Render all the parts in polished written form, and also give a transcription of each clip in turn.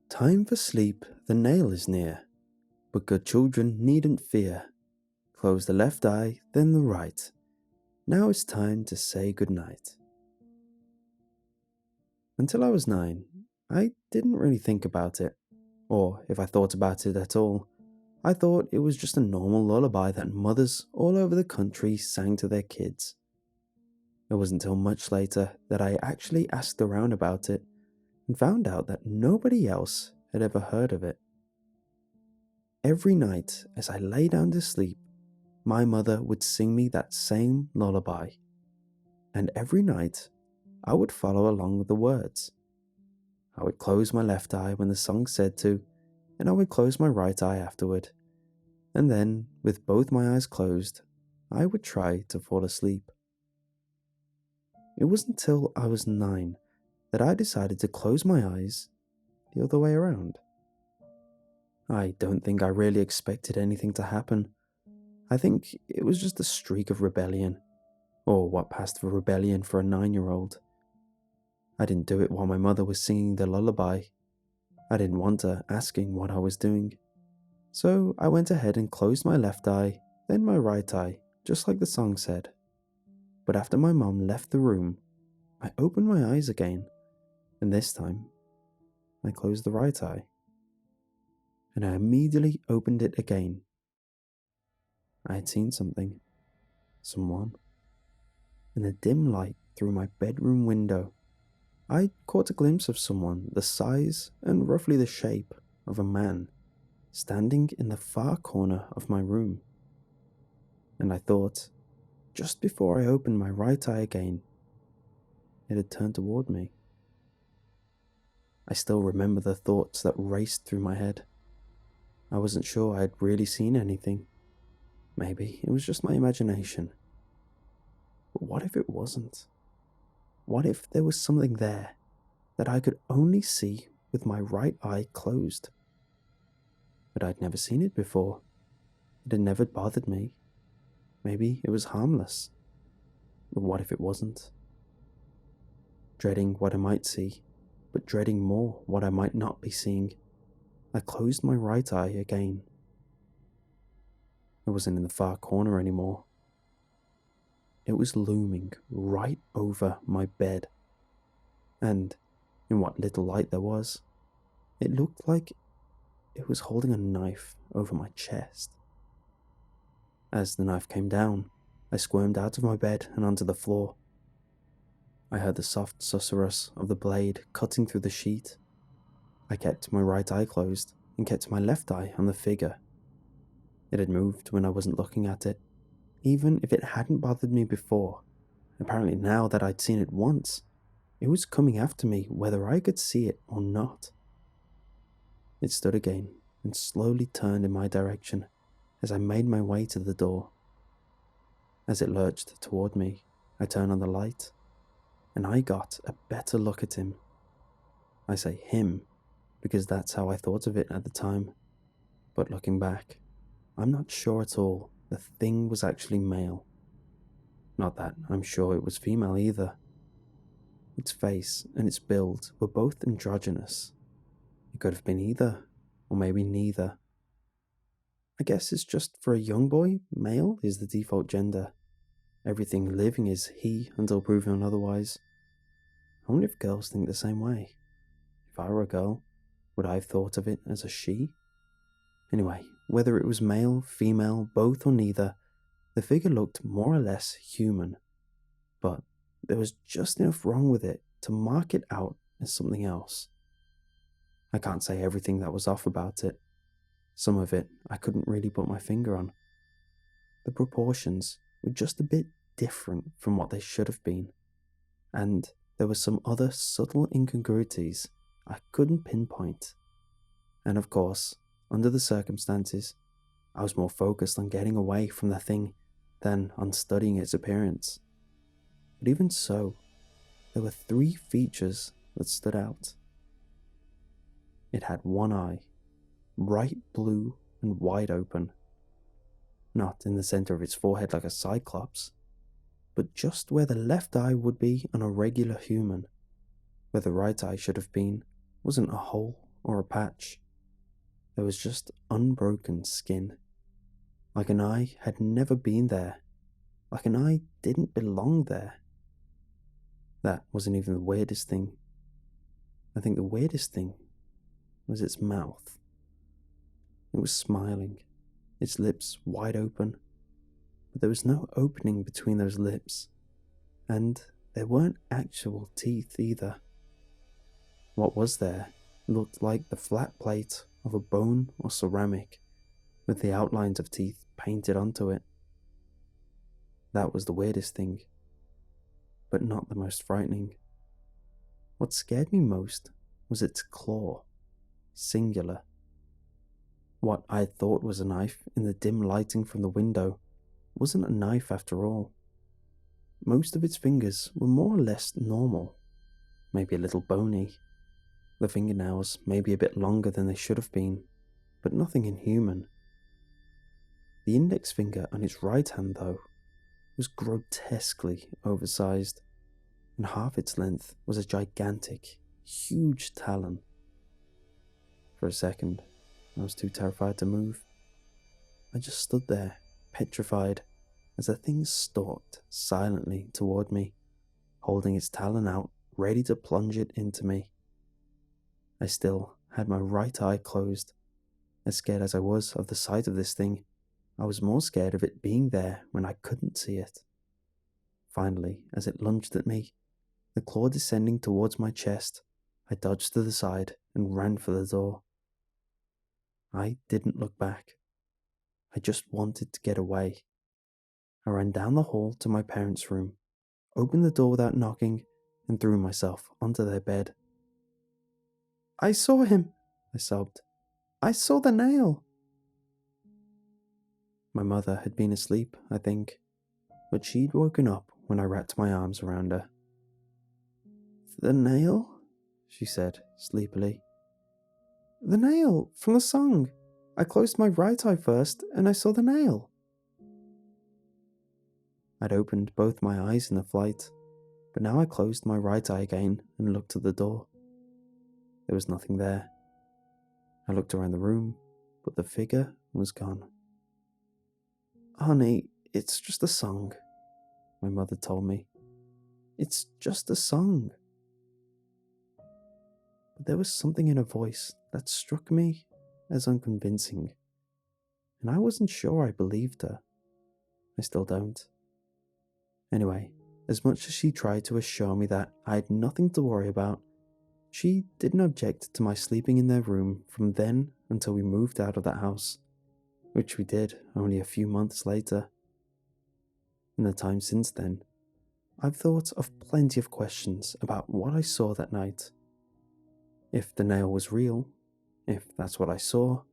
Time for sleep, the nail is near, but good children needn't fear. Close the left eye, then the right. Now it's time to say goodnight. Until I was 9, I didn't really think about it, or if I thought about it at all, I thought it was just a normal lullaby that mothers all over the country sang to their kids. It wasn't until much later that I actually asked around about it and found out that nobody else had ever heard of it. Every night as I lay down to sleep, my mother would sing me that same lullaby, and every night I would follow along with the words. I would close my left eye when the song said to, and I would close my right eye afterward, and then, with both my eyes closed, I would try to fall asleep. It wasn't until I was 9 that I decided to close my eyes the other way around. I don't think I really expected anything to happen. I think it was just a streak of rebellion, or what passed for rebellion for a 9-year-old. I didn't do it while my mother was singing the lullaby. I didn't want her asking what I was doing. So I went ahead and closed my left eye, then my right eye, just like the song said. But after my mom left the room, I opened my eyes again, and this time, I closed the right eye. And I immediately opened it again. I had seen something, someone. In the dim light through my bedroom window, I caught a glimpse of someone the size and roughly the shape of a man standing in the far corner of my room. And I thought, just before I opened my right eye again, it had turned toward me. I still remember the thoughts that raced through my head. I wasn't sure I had really seen anything. Maybe it was just my imagination. But what if it wasn't? What if there was something there that I could only see with my right eye closed? But I'd never seen it before. It had never bothered me. Maybe it was harmless. But what if it wasn't? Dreading what I might see, but dreading more what I might not be seeing, I closed my right eye again. It wasn't in the far corner anymore. It was looming right over my bed. And, in what little light there was, it looked like it was holding a knife over my chest. As the knife came down, I squirmed out of my bed and onto the floor. I heard the soft susurrus of the blade cutting through the sheet. I kept my right eye closed and kept my left eye on the figure. It had moved when I wasn't looking at it, even if it hadn't bothered me before. Apparently now that I'd seen it once, it was coming after me whether I could see it or not. It stood again and slowly turned in my direction as I made my way to the door. As it lurched toward me, I turned on the light, and I got a better look at him. I say him because that's how I thought of it at the time, but looking back, I'm not sure at all the thing was actually male. Not that I'm sure it was female either. Its face and its build were both androgynous. It could have been either, or maybe neither. I guess it's just for a young boy, male is the default gender. Everything living is he until proven otherwise. I wonder if girls think the same way. If I were a girl, would I have thought of it as a she? Anyway, whether it was male, female, both or neither, the figure looked more or less human. But there was just enough wrong with it to mark it out as something else. I can't say everything that was off about it. Some of it I couldn't really put my finger on. The proportions were just a bit different from what they should have been, and there were some other subtle incongruities I couldn't pinpoint. And of course, under the circumstances, I was more focused on getting away from the thing than on studying its appearance. But even so, there were 3 features that stood out. It had one eye, bright blue and wide open, not in the center of its forehead like a cyclops, but just where the left eye would be on a regular human. Where the right eye should have been wasn't a hole or a patch. There was just unbroken skin. Like an eye had never been there. Like an eye didn't belong there. That wasn't even the weirdest thing. I think the weirdest thing was its mouth. It was smiling, its lips wide open, but there was no opening between those lips, and there weren't actual teeth either. What was there looked like the flat plate of a bone or ceramic, with the outlines of teeth painted onto it. That was the weirdest thing, but not the most frightening. What scared me most was its claw, singular. What I had thought was a knife in the dim lighting from the window wasn't a knife after all. Most of its fingers were more or less normal, maybe a little bony. The fingernails maybe a bit longer than they should have been, but nothing inhuman. The index finger on its right hand, though, was grotesquely oversized, and half its length was a gigantic, huge talon. For a second, I was too terrified to move. I just stood there, petrified, as the thing stalked silently toward me, holding its talon out, ready to plunge it into me. I still had my right eye closed. As scared as I was of the sight of this thing, I was more scared of it being there when I couldn't see it. Finally, as it lunged at me, the claw descending towards my chest, I dodged to the side and ran for the door. I didn't look back. I just wanted to get away. I ran down the hall to my parents' room, opened the door without knocking, and threw myself onto their bed. "I saw him," I sobbed. "I saw the nail." My mother had been asleep, I think, but she'd woken up when I wrapped my arms around her. "The nail?" she said, sleepily. "The nail, from the song. I closed my right eye first, and I saw the nail." I'd opened both my eyes in the flight, but now I closed my right eye again and looked at the door. There was nothing there. I looked around the room, but the figure was gone. "Honey, it's just a song," my mother told me. "It's just a song." But there was something in her voice that struck me as unconvincing, and I wasn't sure I believed her. I still don't. Anyway, as much as she tried to assure me that I had nothing to worry about, she didn't object to my sleeping in their room from then until we moved out of that house, which we did only a few months later. In the time since then, I've thought of plenty of questions about what I saw that night. If the nail was real, if that's what I saw,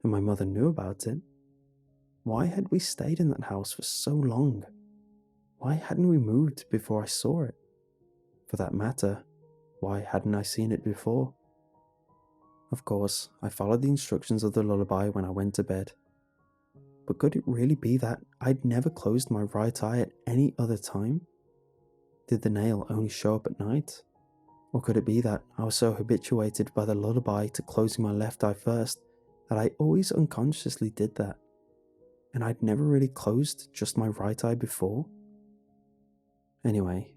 and my mother knew about it, why had we stayed in that house for so long? Why hadn't we moved before I saw it? For that matter, why hadn't I seen it before? Of course, I followed the instructions of the lullaby when I went to bed. But could it really be that I'd never closed my right eye at any other time? Did the nail only show up at night? Or could it be that I was so habituated by the lullaby to closing my left eye first that I always unconsciously did that, and I'd never really closed just my right eye before? Anyway,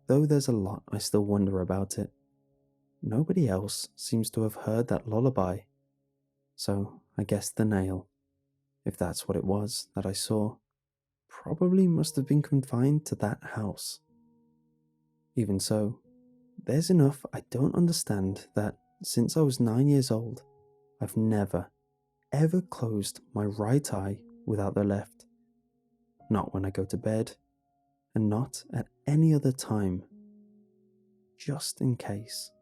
though there's a lot I still wonder about it, nobody else seems to have heard that lullaby, so I guess the nail, if that's what it was that I saw, probably must have been confined to that house. Even so, there's enough I don't understand that since I was 9 years old, I've never, ever closed my right eye without the left. Not when I go to bed, and not at any other time. Just in case.